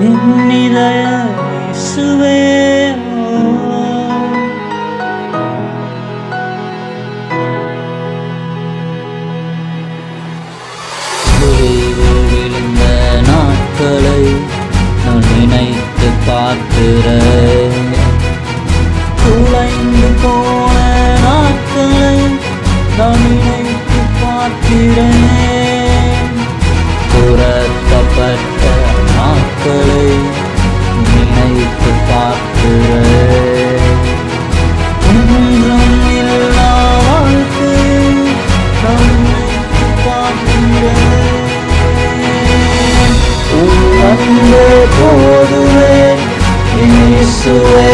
என்னிதய இயேசுவே விழுந்த நாட்களை நான் நினைத்து பார்க்கிறேன். குலைந்து போன நாட்களை நான் நினைத்து பார்க்கிறேன். துரத்தப்பட்ட நாட்களை நினைத்து பார்க்கிறேன். ஒன்றும் இல்லா வாழ்க்கையை நான் நினைத்து பார்க்கிறேன். உன்னே போதுவே இயேசுவே,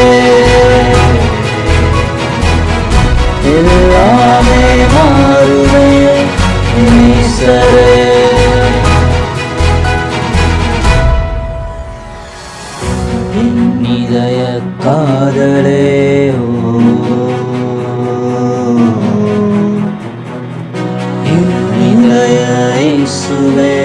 எல்லாமே மாறுவே ஈசரே. இதய காதலே இதய இயேசுவே,